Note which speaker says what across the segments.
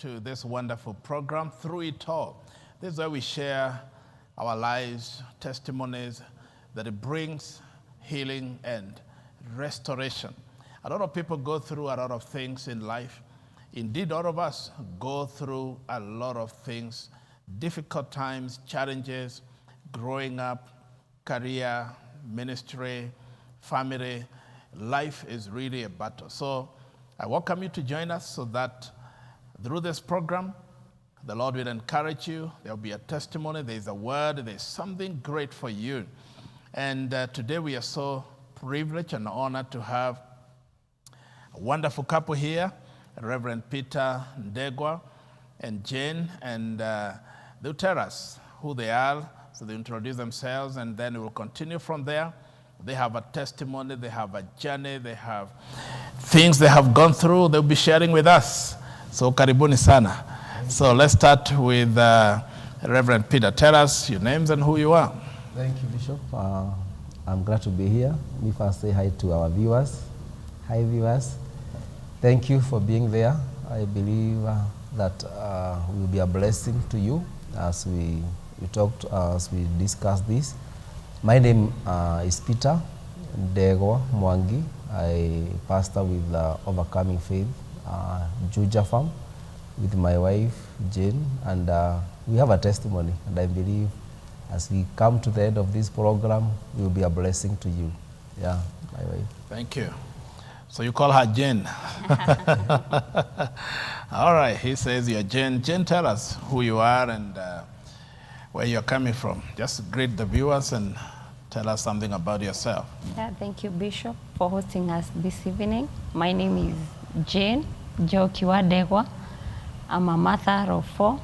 Speaker 1: to this wonderful program, Through It All. This is where we share our lives, testimonies, that it brings healing and restoration. A lot of people go through a lot of things in life. Indeed, all of us go through a lot of things, difficult times, challenges, growing up, career, ministry, family. Life is really a battle. So I welcome you to join us so that through this program, the Lord will encourage you. There will be a testimony. There's a word. There's something great for you. And today we are so privileged and honored to have a wonderful couple here, Reverend Peter Ndegwa and Jane. And they'll tell us who they are. So they introduce themselves, and then we'll continue from there. They have a testimony. They have a journey. They have things they have gone through. They'll be sharing with us. So karibuni sana. So let's start with Reverend Peter. Tell us your names and who you are.
Speaker 2: Thank you, Bishop. I'm glad to be here. Let me first say hi to our viewers. Hi, viewers. Thank you for being there. I believe that will be a blessing to you as we talked, as we discuss this. My name is Peter Ndegwa Mwangi. I pastor with Overcoming Faith, Juja Farm, with my wife, Jane, and we have a testimony, and I believe as we come to the end of this program, it will be a blessing to you. Yeah, my wife.
Speaker 1: Thank you. So you call her Jane. All right, he says you're Jane. Jane, tell us who you are and where you're coming from. Just greet the viewers and tell us something about yourself.
Speaker 3: Yeah, thank you, Bishop, for hosting us this evening. My name is Jane Jokiwa Ndegwa. I'm a mother of 4,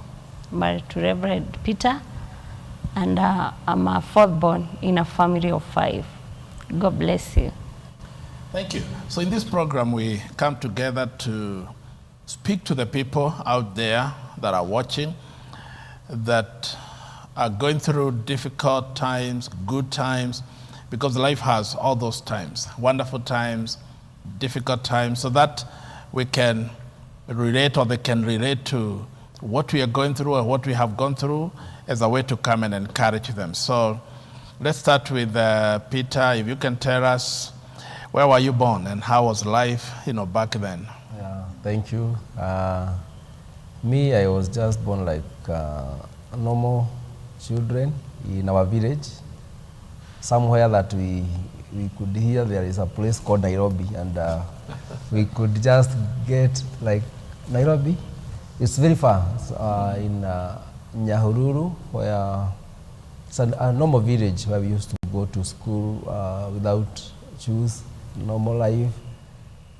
Speaker 3: married to Reverend Peter, and I'm a 4th born in a family of 5. God bless you.
Speaker 1: Thank you. So in this program, we come together to speak to the people out there that are watching, that are going through difficult times, good times, because life has all those times, wonderful times, difficult times, so that we can relate, or they can relate to what we are going through or what we have gone through as a way to come and encourage them. So let's start with Peter. If you can tell us, where were you born and how was life, back then?
Speaker 2: Yeah, thank you. Me, I was just born like normal children in our village, somewhere that we could hear there is a place called Nairobi, and we could just get like Nairobi. It's very far. It's, in Nyahururu, where it's a normal village where we used to go to school without shoes, normal life.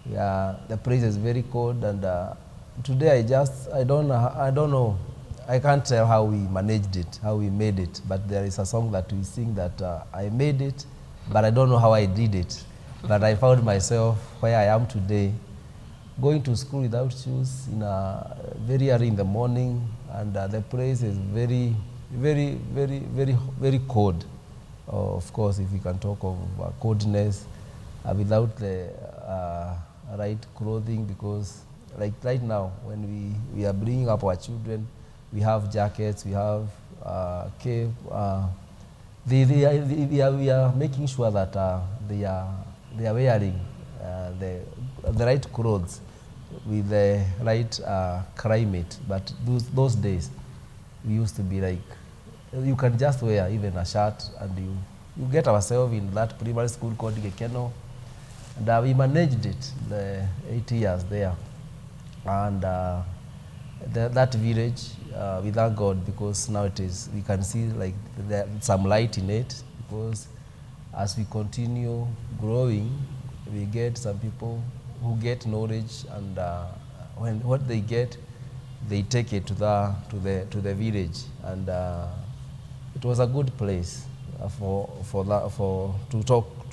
Speaker 2: Yeah, the place is very cold, and today I don't know. I can't tell how we managed it, how we made it, but there is a song that we sing that I made it, but I don't know how I did it. But I found myself where I am today, going to school without shoes, very early in the morning, and the place is very, very, very, very, very cold. Of course, if we can talk of coldness, without the right clothing, because like right now, when we are bringing up our children, we have jackets, we have cape. We are making sure that they are wearing the right clothes with the right climate. But those days, we used to be like, you can just wear even a shirt, and you get ourselves in that primary school called Gekeno, and we managed it the 8 years there, and that village, we thank God, because now we can see like some light in it, because as we continue growing, we get some people who get knowledge, and what they get, they take it to the village, and it was a good place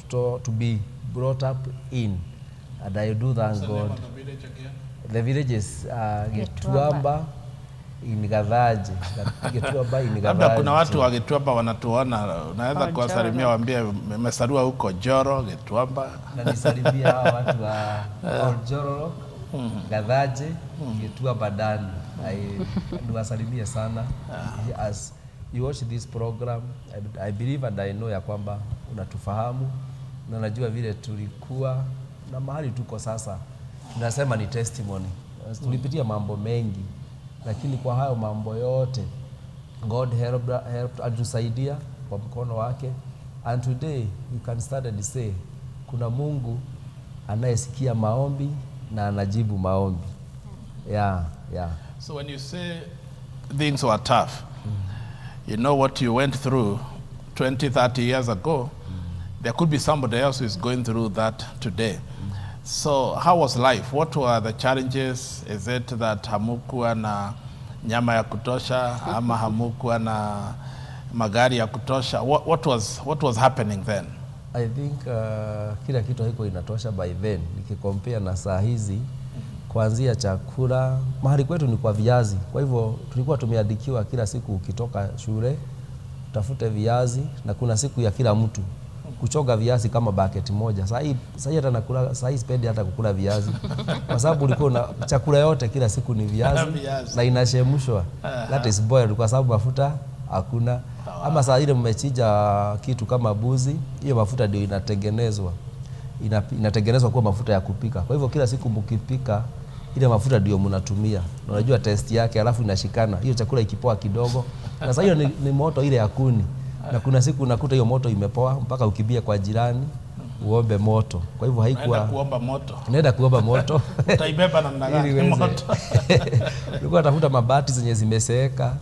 Speaker 2: to be brought up in, and I do thank God.
Speaker 1: What's the name of the village again?
Speaker 2: The village is Gituamba in Gadhaji. Gituamba in Gadhaji.
Speaker 1: Labda kuna watu wa Gituamba wanatuona, unaweza kuwasalimia, waambie mmesaliwa huko Joro, Gituamba.
Speaker 2: Na nisalimia hawa watu wa Joro. Gadhaje Getua Badani. Niwasalimie sana. As you watch this program, I believe and I know ya kwamba unatufahamu na najua vile tulikuwa na mahali tuko sasa. Tunasema ni testimony. Tulipitia mambo mengi, lakini kwa hayo mambo yote God helped atusaidia kwa mkono wake, and today we can start and say kuna Mungu anayesikia maombi na anajibu maombi. Yeah.
Speaker 1: So when you say things were tough, you know what you went through 20, 30 years ago, there could be somebody else who is going through that today. So how was life? What were the challenges? Is it that hamukuwa na nyama ya kutosha ama hamukuwa na magari ya kutosha? What was happening then?
Speaker 2: I think kila kitu haiko inatosha by then. Nikikompare na saa hizi, kuanzia chakula, mahali kwetu ni kwa viazi. Kwa hivyo tulikuwa tumeandikiwa kila siku ukitoka shule utafute viazi, na kuna siku ya kila mtu kuchoga viazi kama bucket moja. Sasa hata nakula, sasa sipendi hata kukula viazi kwa sababu ulikuwa na chakula yote kila siku ni viazi na inashemshwa. That is boiled kwa sababu mafuta hakuna. Ama saa ile mmechija kitu kama buzi, hiyo mafuta ndio inatengenezwa kwa mafuta ya kupika. Kwa hivyo kila siku mkipika ile mafuta ndio mnatumia. Na unajua test yake, alafu inashikana. Hiyo chakula ikipoa kidogo. Na sasa hiyo ni moto ile ya kuni. Na kuna siku unakuta hiyo moto imepoa mpaka ukibia kwa jirani uombe moto. Kwa hivyo haikuwa naenda kuomba moto.
Speaker 1: Utaibeba namna gani moto?
Speaker 2: Ulikuwa tafuta mabati zenye zimeseeka,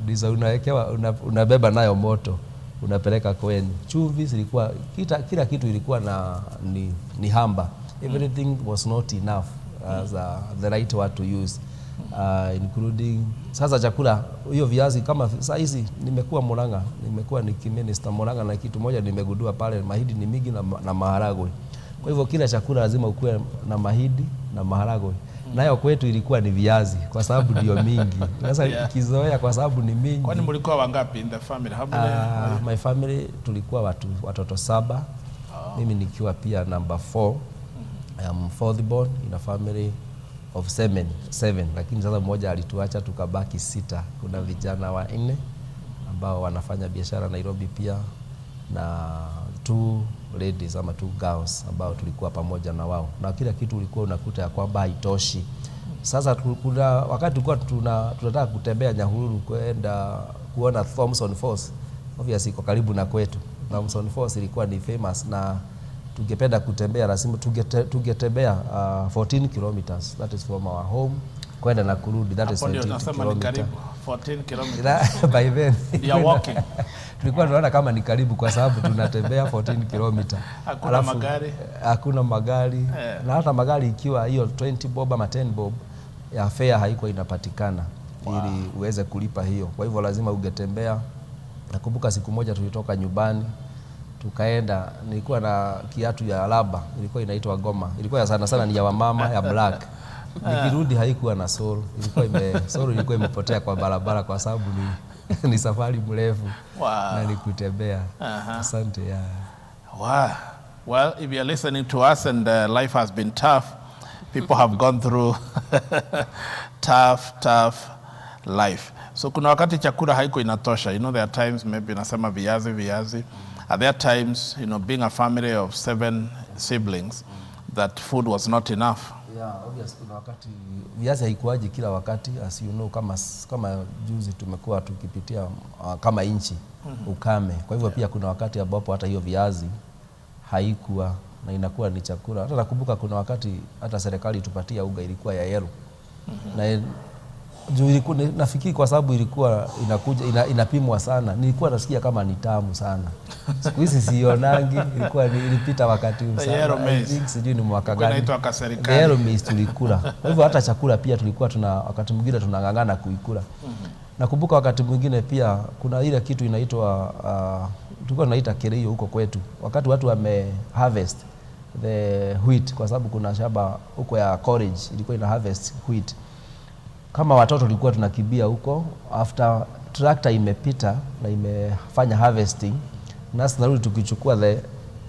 Speaker 2: ndizo unawekewa, unabeba nayo moto, unapeleka kwenye. Chumvi zilikuwa kila kitu ilikuwa ni hamba. Everything was not enough as the right word to use. Including sasa chakula, hiyo viazi kama saa hizi nimekuwa Murang'a, nimekuwa nikiminister Murang'a, na kitu moja nimegundua pale, mahidi ni mingi na maharagwe. Kwa hivyo kila chakula lazima ukue na mahidi na maharagwe. Nayo kwetu ilikuwa ni viazi kwa sababu ndio mingi. Sasa kizoea kwa sababu ni mingi.
Speaker 1: Kwani mlikuwa wangapi in the family? How many?
Speaker 2: My family tulikuwa watoto 7. Mimi nikiwa pia number 4. I am fourth born in a family of 7, lakini sasa mmoja alituacha tukabaki 6. Kuna vijana 4 ambao wanafanya biashara Nairobi pia, na 2 ladies ama 2 girls ambao tulikuwa pamoja na wao, na kila kitu ulikuwa unakuta ya kwamba haitoshi. Sasa kuna wakati tulikuwa tunataka kutembea Nyahururu kwenda kuona Thompson Falls, obviously iko karibu na kwetu. Thompson Falls ilikuwa ni famous, na tungependa kutembea, lazima tungetembea 14 kilometers, that is from our home kwenda na kurudi, that is 20 kilometers.
Speaker 1: 14 kilometers
Speaker 2: by then
Speaker 1: you are walking.
Speaker 2: Tulikuwa tunaona kama ni karibu kwa sababu tunatembea 14 kilometers. Hakuna magari. Na hata magari ikiwa hiyo 20 bob ama 10 bob ya fare haiko inapatikana ili uweze kulipa hiyo. Kwa hivyo lazima ungetembea. Nakumbuka siku moja tulitoka nyumbani tukaenda, nilikuwa na kiatu ya laba, ilikuwa inaitwa Goma, ilikuwa ya sana ni ya wamama ya black. Nikirudi haikuwa na sole, sole ilikuwa imepotea kwa barabara kwa sababu ni safari mrefu na ni kutembea. Asante.
Speaker 1: Wow. Well, if you are listening to us and life has been tough, people have gone through tough life. So kuna wakati chakula haiko inatosha. You know, there are times maybe nasema viazi. Are there times, you know, being a family of 7 siblings, that food was not enough?
Speaker 2: Yeah, obviously kuna wakati viazi haikuaje kila wakati, as you know, kama juzi tumekuwa tukipitia kama inchi ukame. Kwa hivyo pia kuna wakati ambapo hata hiyo viazi haikuwa na inakuwa ni chakula. Hata nakumbuka kuna wakati hata serikali tupatia uga ilikuwa ya yellow. Na nafikiri kwa sababu ilikuwa inakuja inapimwa sana, nilikuwa nasikia kama ni tamu sana. Siku hizi sionangi, ilipita wakati sana. Sijui ni mwaka gani.
Speaker 1: Inaitwa ka serikali.
Speaker 2: Yellow maize tulikula. Kwa hivyo hata chakula pia tulikuwa wakati mwingine tunangangana kuikula. Nakumbuka wakati mwingine pia kuna ile kitu inaitwa tulikuwa tunaita kereyo huko kwetu. Wakati watu wame harvest the wheat, kwa sababu kuna shamba huko ya college ilikuwa ina harvest wheat. Kama watoto tulikuwa tunakimbia huko, after tractor imepita na imefanya harvesting, nasi narudi tukichukua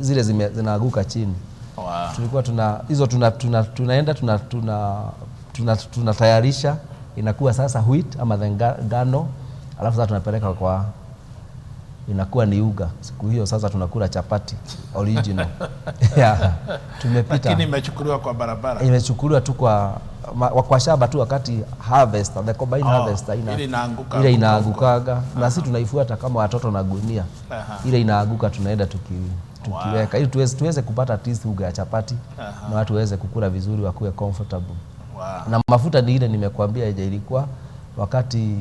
Speaker 2: zile zinaanguka chini.
Speaker 1: Wow.
Speaker 2: tulikuwa hizo tunaenda tunatayarisha, inakuwa sasa wheat ama ngano, alafu sasa tunapeleka kwa, inakuwa ni uga. Siku hiyo sasa tunakula chapati original. Yeah, tumepita.
Speaker 1: Lakini imechukuliwa kwa barabara.
Speaker 2: Imechukuliwa tu kwa shamba tu, wakati harvest, the combine harvest ile inaangukaga na sisi tunaifuata kama watoto na gunia. Ile inaanguka tunaenda tukiweka ili tuweze kupata at least uga ya chapati na watu waweze kukula vizuri, wakuwe comfortable. Na mafuta ni ile nimekuambia, ilikuwa wakati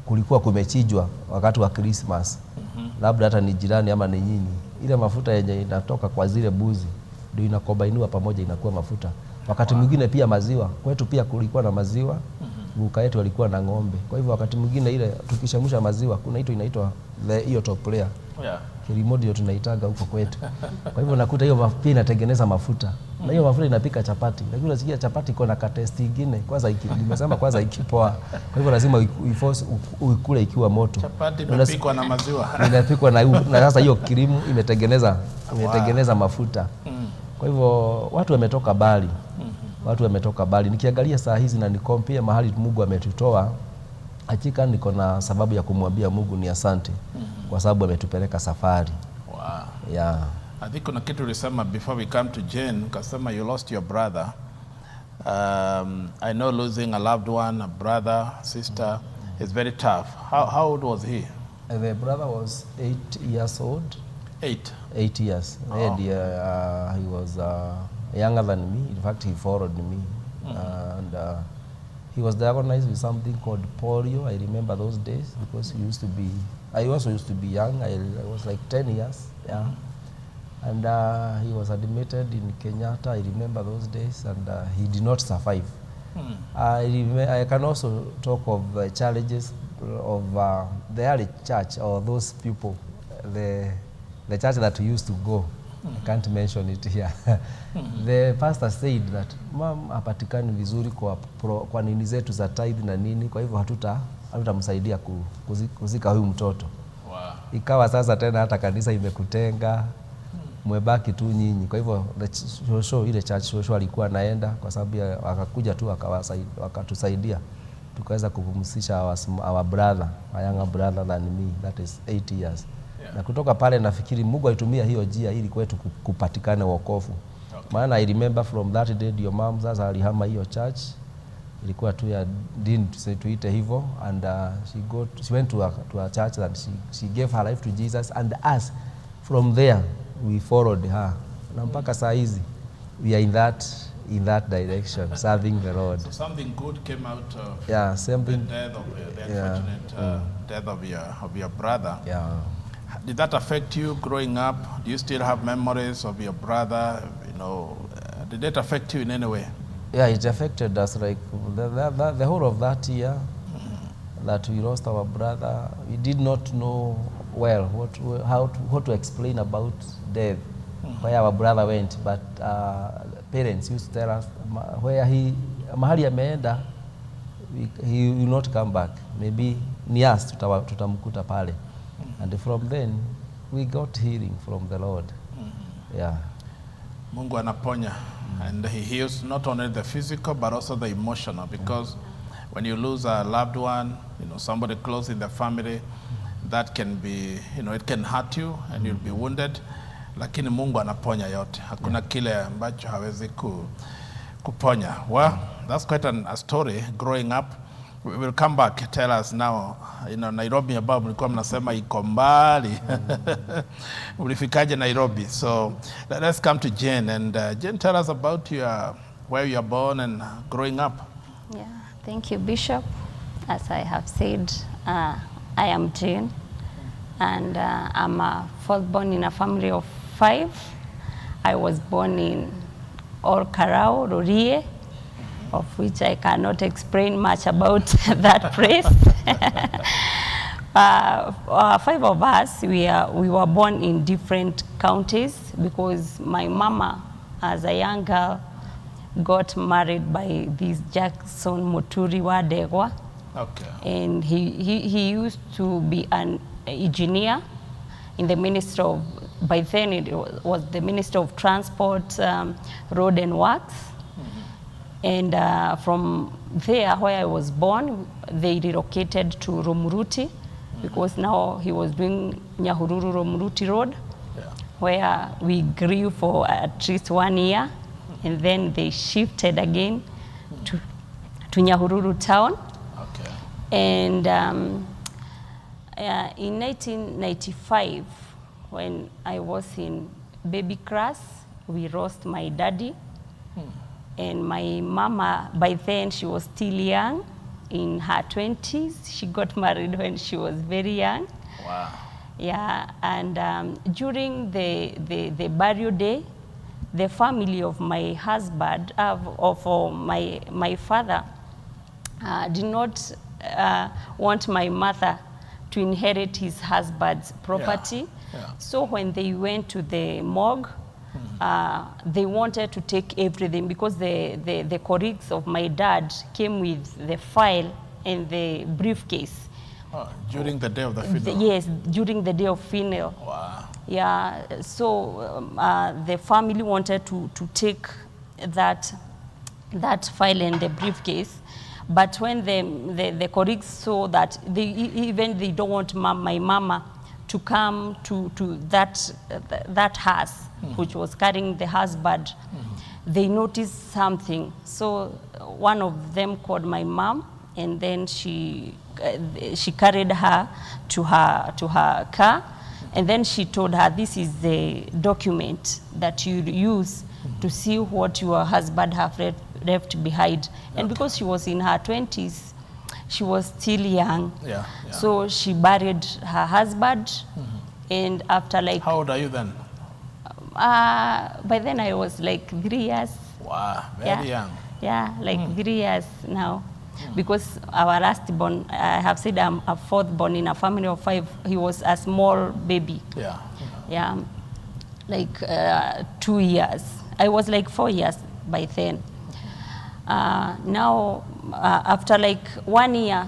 Speaker 2: kulikuwa kumechijwa wakati wa Christmas. Labda hata ni jirani ama ni nyinyi, ile mafuta yenye inatoka kwa zile buzi ndio inakobainiwa pamoja, inakuwa mafuta. Wakati mwingine pia maziwa, kwetu pia kulikuwa na maziwa, guka yetu walikuwa na ng'ombe. Kwa hivyo wakati mwingine ile tukishamusha maziwa, kuna inaitwa hiyo top layer. Kilimo ndio tunaitaga huko kwetu. Kwa hivyo nakuta hiyo pia inatengeneza mafuta. Na hiyo mafuta inapika chapati. Lakini unasikia chapati iko na katesti nyingine. Kwanza nimesema kwanza ikipoa. Kwa hivyo lazima uikule ikiwa moto.
Speaker 1: Chapati imepikwa na maziwa.
Speaker 2: Inapikwa na sasa hiyo kilimu imetengeneza mafuta. Kwa hivyo watu wametoka mbali. Watu wametoka mbali. Nikiangalia saa hizi na nikompea mahali Mungu ametutoa, hakika niko na sababu ya kumwambia Mungu ni asante kwa sababu ametupeleka safari.
Speaker 1: Wow.
Speaker 2: Yeah.
Speaker 1: I think kuna kitu ulisema before we come to Jane, ukasema you lost your brother. I know losing a loved one, a brother, sister, is very tough. How old was he?
Speaker 2: The brother was 8 years old. 8 years. And he was younger than me. In fact, he followed me. And he was diagnosed with something called polio. I remember those days because I also used to be young. I was like 10 years. Yeah. And he was admitted in Kenyatta. I remember those days, and he did not survive. I can also talk of the challenges of the early church, or those people, the church that we used to go. I can't mention it here. The pastor said that mom hapatikani vizuri kwa nini zetu za tithe na nini, kwa hivyo hatutamsaidia kuzika huyu mtoto.
Speaker 1: Wow. Ikawa
Speaker 2: sasa tena hata kanisa imekutenga, mwebaki tu nyinyi. Kwa hivyo ile church shosho alikuwa naenda, kwa sababu akakuja tu akatusaidia, tukaweza kupumzisha our brother, a younger brother than me, that is 8 years. Yeah. Na kutoka pale nafikiri Mungu alitumia hiyo njia ili kwetu kupatikana wokovu. Okay. Maana I remember from that day your mom sasa alihama hiyo church, ilikuwa tu ya dini tuite hivyo, and she went to a church and she gave her life to Jesus, and us from there we followed her. Na mpaka saa hizi we are in that direction, serving the Lord.
Speaker 1: So something good came out of
Speaker 2: the
Speaker 1: death of the unfortunate death of your brother.
Speaker 2: Yeah.
Speaker 1: Did that affect you growing up? Do you still have memories of your brother? Did it affect you in any way?
Speaker 2: Yeah, it affected us. Like the whole of that year that we lost our brother, we did not know well how to explain about death, where our brother went. But parents used to tell us where mahali ameenda, he will not come back. Maybe ni us tutamkuta pale. And from then we got healing from the Lord. Yeah.
Speaker 1: Mungu anaponya, and he heals not only the physical but also the emotional, because when you lose a loved one, somebody close in the family, that can be, it can hurt you and you'll be wounded. Lakini Mungu anaponya yote. Hakuna kile ambacho hawezi kuponya. Well, that's quite a story growing up. We will come back. Tell us now, Nairobi above mlikuwa mnasema iko mbali. Ulifikaje Nairobi? So let's come to Jane, and Jane, tell us about where you are born and growing up.
Speaker 3: Yeah, thank you, Bishop. As I have said, I am Jane, and I'm a fourth born in a family of 5. I was born in Olkarau, Rorie, of which I cannot explain much about that place. 5 of us, we were born in different counties, because my mama, as a young girl, got married by this Jackson Muturi wa Ndegwa.
Speaker 1: Okay.
Speaker 3: And he used to be an engineer in the Ministry of by then it was the Minister of Transport, Road and Works. And from there, where I was born, they relocated to Romuruti because now he was doing Nyahururu Romuruti Road, where we grew for at least 1 year. And then they shifted again to Nyahururu town.
Speaker 1: Okay.
Speaker 3: And in 1995, when I was in baby class, we lost my daddy. And my mama, by then she was still young, in her 20s. She got married when she was very young.
Speaker 1: Wow.
Speaker 3: Yeah, and during the burial day, the family of my husband, of my father, did not want my mother to inherit his husband's property.
Speaker 1: Yeah.
Speaker 3: So when they went to the morgue, they wanted to take everything because the colleagues of my dad came with the file and the briefcase.
Speaker 1: Oh, during the day of the funeral?
Speaker 3: Yes, during the day of funeral.
Speaker 1: Wow.
Speaker 3: Yeah, so the family wanted to take that file and the briefcase, but when the colleagues saw that they don't want my mama to come to that house, which was carrying the husband, they noticed something. So one of them called my mom, and then she carried her to her car, and then she told her, this is the document that you use to see what your husband have left behind. And because she was in her 20s, she was still young.
Speaker 1: Yeah.
Speaker 3: So she buried her husband, and after like...
Speaker 1: How old are you then?
Speaker 3: By then I was like 3 years.
Speaker 1: Wow, very young.
Speaker 3: Yeah, like 3 years now. Because our last born, I have said I'm a fourth born in a family of 5. He was a small baby. Yeah, like 2 years. I was like 4 years by then. Now, after like 1 year,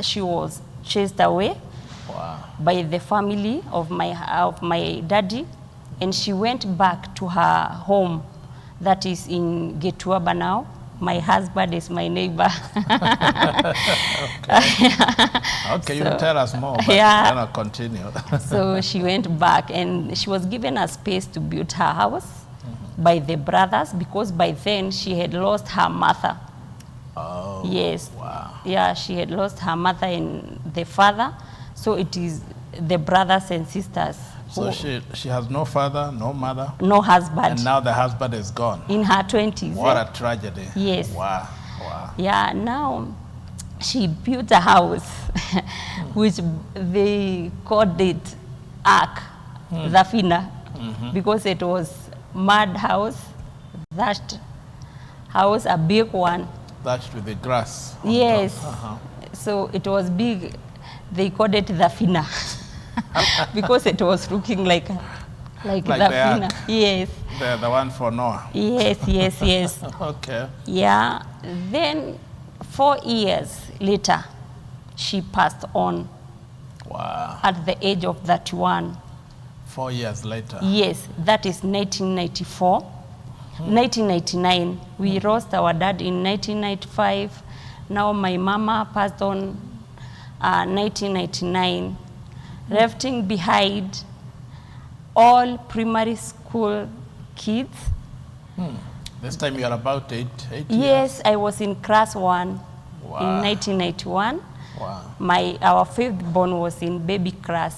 Speaker 3: she was chased away by the family of my daddy, and she went back to her home that is in Getuaba now. My husband is my neighbor.
Speaker 1: Okay, you tell us more, but then I'll continue.
Speaker 3: So she went back, and she was given a space to build her house by the brothers, because by then she had lost her mother.
Speaker 1: Oh,
Speaker 3: yes.
Speaker 1: Wow.
Speaker 3: Yeah, she had lost her mother and the father, so it is the brothers and sisters.
Speaker 1: So she has no father, no mother?
Speaker 3: No husband.
Speaker 1: And now the husband is gone?
Speaker 3: In her 20s.
Speaker 1: What a tragedy.
Speaker 3: Yes.
Speaker 1: Wow.
Speaker 3: Yeah, now she built a house, which they called it Ark, Zafina, because it was mud house, thatched house, a big one.
Speaker 1: Thatched with the grass?
Speaker 3: Yes. So it was big. They called it Zafina. Because it was looking like Zafina. Yes.
Speaker 1: The one for Noah.
Speaker 3: Yes.
Speaker 1: Okay.
Speaker 3: Yeah. Then 4 years later, she passed on.
Speaker 1: Wow.
Speaker 3: At the age of 31.
Speaker 1: 4 years later.
Speaker 3: Yes, that is 1994. 1999, we lost our dad in 1995. Now my mama passed on 1999, leaving behind all primary school kids.
Speaker 1: This time you are about 8 years?
Speaker 3: Yes, I was in class 1
Speaker 1: Wow.
Speaker 3: in 1991.
Speaker 1: Wow.
Speaker 3: Our fifth born was in baby class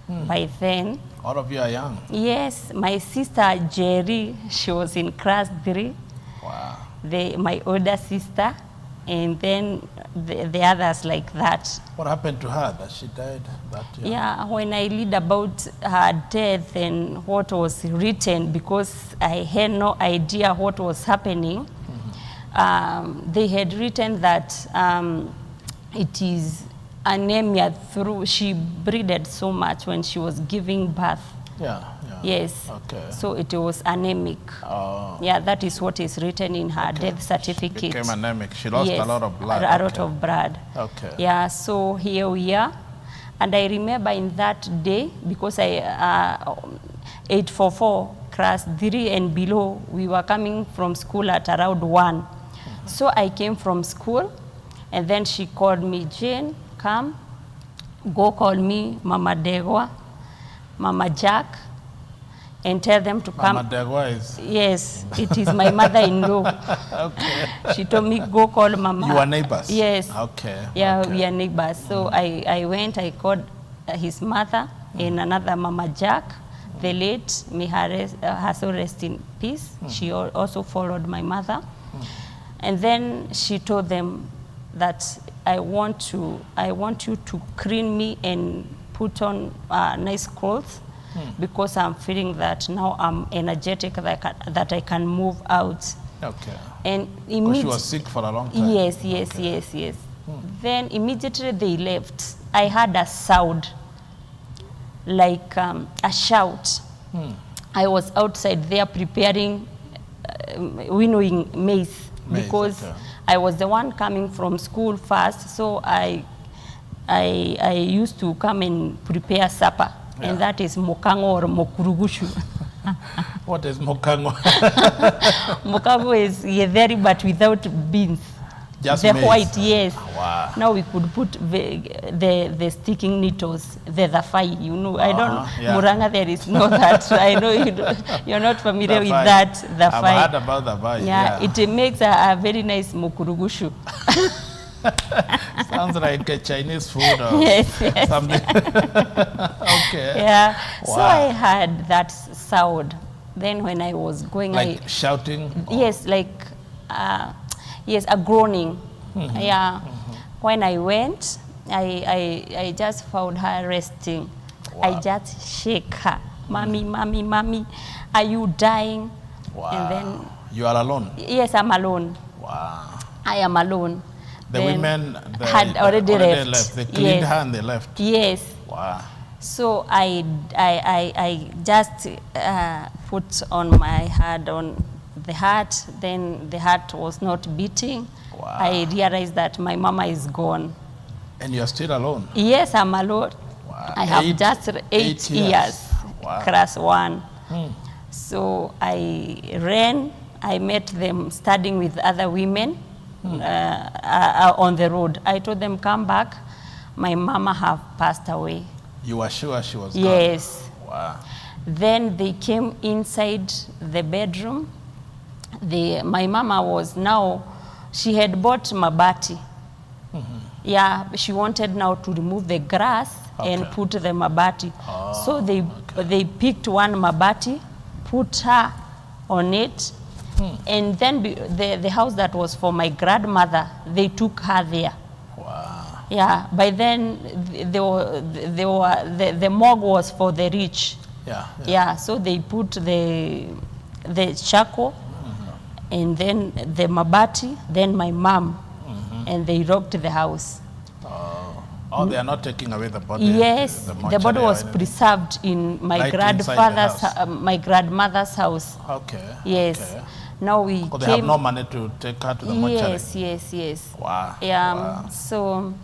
Speaker 3: by then.
Speaker 1: All of you are young.
Speaker 3: Yes, my sister Jerry, she was in class 3.
Speaker 1: Wow.
Speaker 3: My older sister, and then the others like that.
Speaker 1: What happened to her that she died that young?
Speaker 3: Yeah, when I read about her death and what was written, because I had no idea what was happening, they had written that it is anemia through, she breathed so much when she was giving birth.
Speaker 1: Yeah.
Speaker 3: Yes.
Speaker 1: Okay.
Speaker 3: So it was anemic.
Speaker 1: Oh.
Speaker 3: Yeah, that is what is written in her death certificate.
Speaker 1: She became anemic. She lost a lot of blood.
Speaker 3: A lot of blood.
Speaker 1: Okay.
Speaker 3: Yeah, so here we are. And I remember in that day, because 844, class 3 and below, we were coming from school at around 1. So I came from school, and then she called me, Jane, come, go call me Mama Ndegwa, Mama Jack, and tell them to come.
Speaker 1: Mama Ndegwa is?
Speaker 3: Yes, it is my mother-in-law.
Speaker 1: Okay.
Speaker 3: She told me, go call Mama.
Speaker 1: You are neighbors?
Speaker 3: Yes.
Speaker 1: Okay.
Speaker 3: Yeah,
Speaker 1: okay.
Speaker 3: we are neighbors. So I went, I called his mother and another Mama Jack, the late, may her soul rest in peace. She also followed my mother. And then she told them that I want you to clean me and put on nice clothes, because I'm feeling that now I'm energetic, that I can move out.
Speaker 1: Okay.
Speaker 3: And
Speaker 1: because she was sick for a long time.
Speaker 3: Yes. Then immediately they left. I had a sound, like a shout. I was outside there preparing, winnowing maize, because I was the one coming from school first, so I used to come and prepare supper, and that is mokango or mokurugushu.
Speaker 1: What is mokango?
Speaker 3: Mokango is yetheri, but without beans.
Speaker 1: Just
Speaker 3: the
Speaker 1: maize.
Speaker 3: White, yes.
Speaker 1: Wow.
Speaker 3: Now we could put the sticking needles, the thafai, you know. I don't, Muranga, there is no that. I know you're not familiar with that, thafai.
Speaker 1: I've heard about thafai.
Speaker 3: Yeah, it makes a very nice mokurugushu.
Speaker 1: Sounds like a Chinese food or
Speaker 3: yes.
Speaker 1: something. Okay.
Speaker 3: Yeah.
Speaker 1: Wow.
Speaker 3: So I had that sound. Then when I was going,
Speaker 1: like shouting?
Speaker 3: Yes, like, yes, a groaning. Yeah. When I went, I just found her resting.
Speaker 1: Wow.
Speaker 3: I just shake her. Mommy, mommy, mommy, are you dying?
Speaker 1: Wow.
Speaker 3: And then,
Speaker 1: you are alone?
Speaker 3: yes, I'm alone.
Speaker 1: Wow.
Speaker 3: I am alone.
Speaker 1: The
Speaker 3: then
Speaker 1: women
Speaker 3: had already left.
Speaker 1: They cleaned her and they left.
Speaker 3: Yes.
Speaker 1: Wow.
Speaker 3: So I just put on my hand on the heart. Then the heart was not beating.
Speaker 1: Wow.
Speaker 3: I realized that my mama is gone.
Speaker 1: And you're still alone?
Speaker 3: Yes, I'm alone.
Speaker 1: Wow.
Speaker 3: I have just 8 years.
Speaker 1: Wow.
Speaker 3: Class 1. So I ran. I met them studying with other women on the road. I told them, come back. My mama have passed away.
Speaker 1: You were sure she was gone?
Speaker 3: Yes.
Speaker 1: Wow.
Speaker 3: Then they came inside the bedroom. My mama was now, she had bought mabati. Yeah, she wanted now to remove the grass and put the mabati.
Speaker 1: Oh,
Speaker 3: so they picked one mabati, put her on it, and then the house that was for my grandmother, they took her there.
Speaker 1: Wow.
Speaker 3: Yeah, by then the morgue was for the rich. Yeah, so they put the charcoal, and then the mabati, then my mom, and they rocked the house.
Speaker 1: Oh, they are not taking away the body?
Speaker 3: Yes, the body was preserved in my grandmother's house.
Speaker 1: Okay.
Speaker 3: Yes.
Speaker 1: Okay.
Speaker 3: Now we
Speaker 1: Because they have no money to take her to the mortuary?
Speaker 3: Yes.
Speaker 1: Wow.
Speaker 3: Wow. So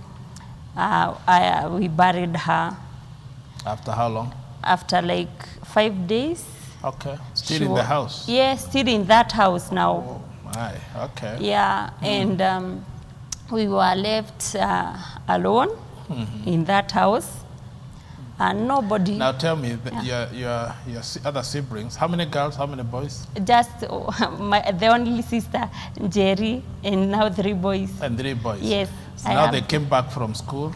Speaker 3: we buried her.
Speaker 1: After how long?
Speaker 3: After like 5 days.
Speaker 1: Okay. Still in the house?
Speaker 3: Yes, still in that house now.
Speaker 1: Oh, my. Okay.
Speaker 3: Yeah, and we were left alone in that house, and nobody.
Speaker 1: Now tell me, your other siblings, how many girls, how many boys?
Speaker 3: Just the only sister, Jerry, and now 3 boys.
Speaker 1: And 3 boys?
Speaker 3: Yes.
Speaker 1: So now they came back from school?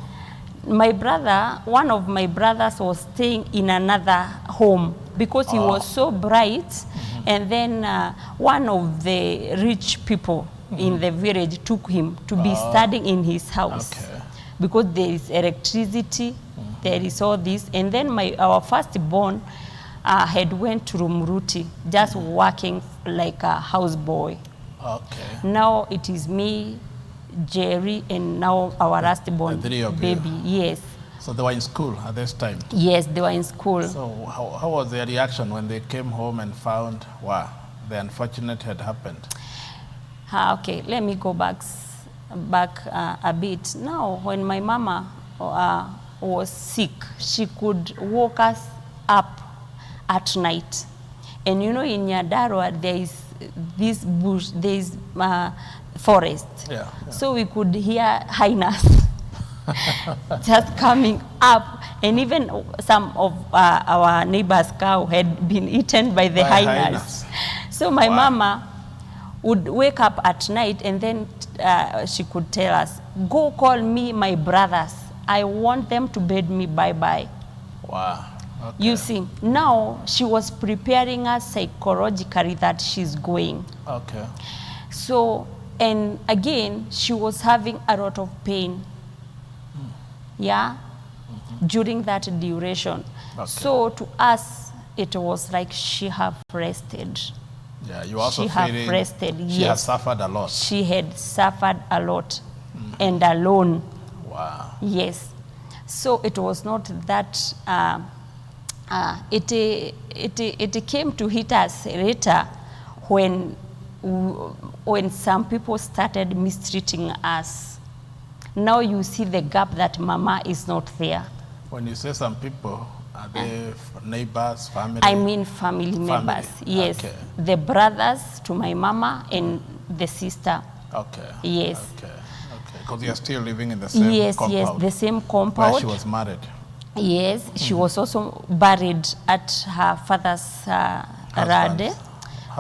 Speaker 3: My brother, one of my brothers was staying in another home because he was so bright, and then one of the rich people in the village took him to be studying in his house.
Speaker 1: Okay.
Speaker 3: Because there is electricity, there is all this. And then our firstborn had went to Rumuruti, just working like a houseboy.
Speaker 1: Okay.
Speaker 3: Now it is me, Jerry, and now our lastborn baby. Yes.
Speaker 1: So they were in school at this time?
Speaker 3: Yes, they were in school.
Speaker 1: So how was their reaction when they came home and found, wow, the unfortunate had happened?
Speaker 3: Okay, let me go back a bit. Now, when my mama was sick, she could wake us up at night. And you know, in Nyandarua, there is this bush, there is forest.
Speaker 1: Yeah.
Speaker 3: So we could hear hyenas just coming up. And even some of our neighbors' cow had been eaten by the hyenas. So my mama would wake up at night, and then she could tell us, go call me my brothers. I want them to bid me bye-bye.
Speaker 1: Wow. Okay.
Speaker 3: You see, now she was preparing us psychologically that she's going.
Speaker 1: Okay.
Speaker 3: So, and again, she was having a lot of pain. Yeah? During that duration.
Speaker 1: Okay.
Speaker 3: So to us, it was like she have rested.
Speaker 1: Yeah, you also
Speaker 3: she
Speaker 1: feeling
Speaker 3: have rested.
Speaker 1: she has suffered a lot.
Speaker 3: She had suffered a lot and alone.
Speaker 1: Wow.
Speaker 3: Yes. So it was not that, it came to hit us later when some people started mistreating us. Now you see the gap that Mama is not there.
Speaker 1: When you say some people, are they neighbors, family?
Speaker 3: I mean family members, yes.
Speaker 1: Okay.
Speaker 3: The brothers to my mama and the sister.
Speaker 1: Okay.
Speaker 3: Yes.
Speaker 1: Okay. Okay. Because you're still living in the same compound.
Speaker 3: Yes, the same compound.
Speaker 1: Where she was married.
Speaker 3: Yes, she was also buried at her father's rade.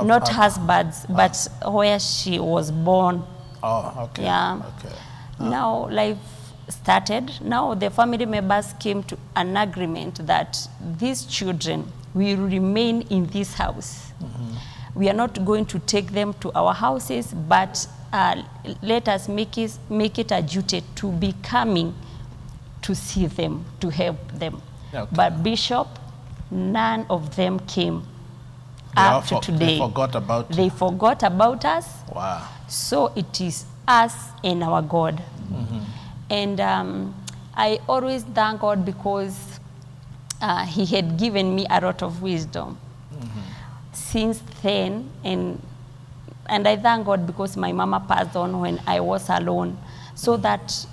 Speaker 3: Not husbands, but where she was born.
Speaker 1: Oh, okay.
Speaker 3: Yeah.
Speaker 1: Okay.
Speaker 3: Now life started. Now the family members came to an agreement that these children will remain in this house. We are not going to take them to our houses, but let us make it a duty to be coming to see them, to help them. Okay. But Bishop, none of them came up to today.
Speaker 1: They forgot about
Speaker 3: They forgot about us.
Speaker 1: Wow.
Speaker 3: So it is us and our God. And I always thank God because he had given me a lot of wisdom since then. And I thank God because my mama passed on when I was alone. So that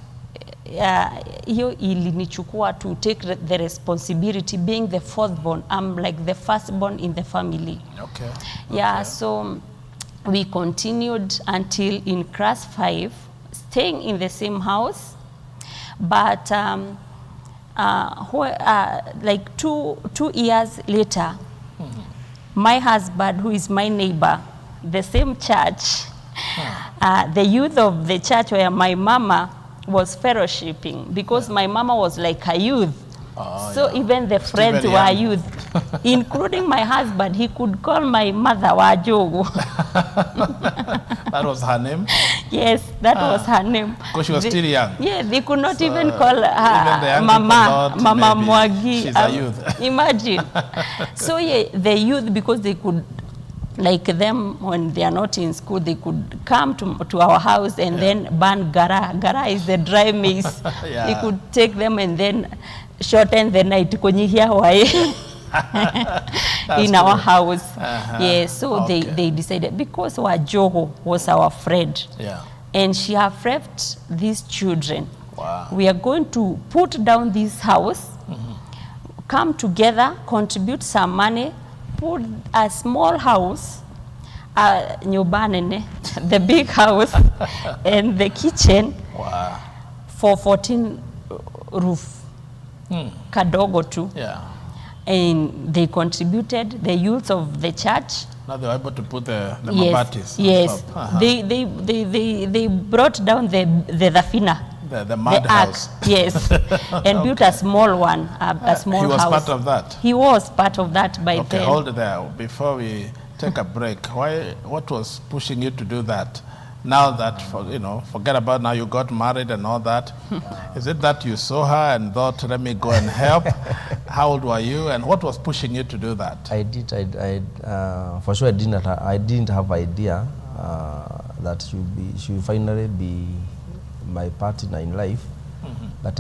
Speaker 3: hiyo ilinichukua to take the responsibility. Being the fourth born, I'm like the firstborn in the family.
Speaker 1: Okay.
Speaker 3: Yeah,
Speaker 1: okay.
Speaker 3: So we continued until in class 5, staying in the same house. But like two years later, my husband, who is my neighbor, the same church, the youth of the church where my mama was fellowshipping, because my mama was like a youth. So even the friends were youth, including my husband. He could call my mother Wajogo.
Speaker 1: That was her name?
Speaker 3: Yes, that was her name.
Speaker 1: Because she was still young.
Speaker 3: Yeah, they could not even call her Mama Mwagi.
Speaker 1: She's a youth.
Speaker 3: Imagine. So yeah, the youth, because they could, like them, when they are not in school, they could come to our house and then burn gara. Gara is the dry maize. They could take them and then shorten the night in our house. Yeah, so they decided, because Wajogo was our friend, and she have left these children.
Speaker 1: Wow.
Speaker 3: We are going to put down this house, come together, contribute some money, put a small house, the big house, and the kitchen for 14 roof. Kadogo too.
Speaker 1: Yeah.
Speaker 3: And they contributed, the youth of the church.
Speaker 1: Now they were able to put the mabatis.
Speaker 3: Yes. They brought down the Dafina.
Speaker 1: The mud house.
Speaker 3: Yes. And built a small one, a small house.
Speaker 1: He was part of that?
Speaker 3: He was part of that by then.
Speaker 1: Okay, hold it there. Before we take a break, what was pushing you to do that? Now that, forget about now you got married and all that. Is it that you saw her and thought, let me go and help? How old were you, and what was pushing you to do that?
Speaker 2: I for sure I didn't have idea that she would finally be my partner in life. But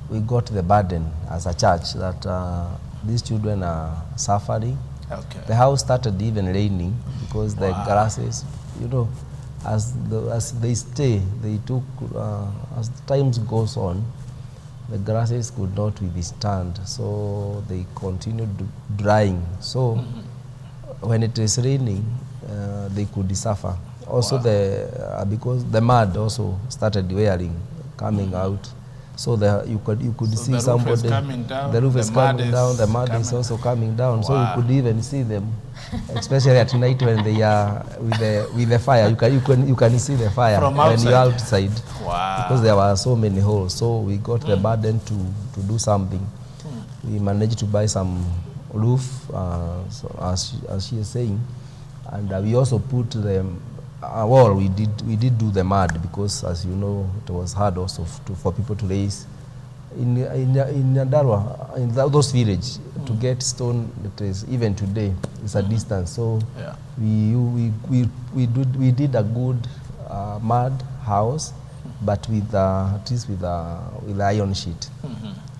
Speaker 2: we got the burden as a church that these children are suffering.
Speaker 1: Okay.
Speaker 2: The house started even raining because the grasses, as they stay, they took, as times goes on, the grasses could not withstand, so they continued drying. So when it is raining, they could suffer. Also, because the mud also started coming out. So you could see somebody. The roof is coming down. The mud is also coming down. Wow. So you could even see them, especially at night when they are with the fire. You can see the fire
Speaker 1: from
Speaker 2: when you're outside.
Speaker 1: Wow.
Speaker 2: Because there were so many holes. So we got the burden to do something. We managed to buy some roof, so as she is saying, and we also put them. Well, we did do the mud because, as you know, it was hard also for people to raise in Ndegwa, in those villages, to get stone. It is even today it's a distance. So we did a good mud house, but with at least with iron sheet.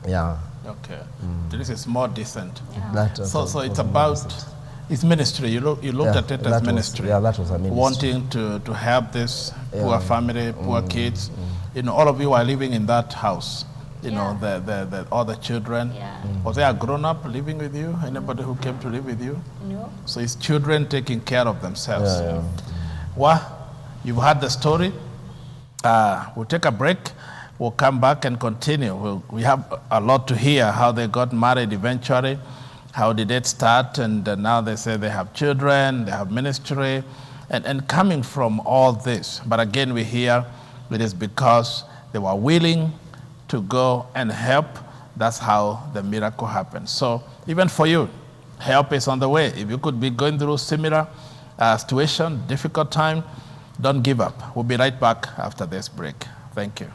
Speaker 2: Yeah.
Speaker 1: Okay. This is more decent.
Speaker 3: Yeah.
Speaker 1: So it's about. It's ministry. You looked at it as ministry.
Speaker 2: That was a ministry.
Speaker 1: Wanting to help this poor family, poor kids. You know, all of you are living in that house. You know, the other children.
Speaker 3: Yeah.
Speaker 1: Was there a grown-up living with you? Anybody who came to live with you?
Speaker 3: No.
Speaker 1: So it's children taking care of themselves.
Speaker 2: Yeah.
Speaker 1: Well, you've heard the story. We'll take a break. We'll come back and continue. We have a lot to hear, how they got married eventually. How did it start? And now they say they have children, they have ministry, and coming from all this. But again, we hear it is because they were willing to go and help. That's how the miracle happened. So even for you, help is on the way. If you could be going through similar situation, difficult time, don't give up. We'll be right back after this break. Thank you.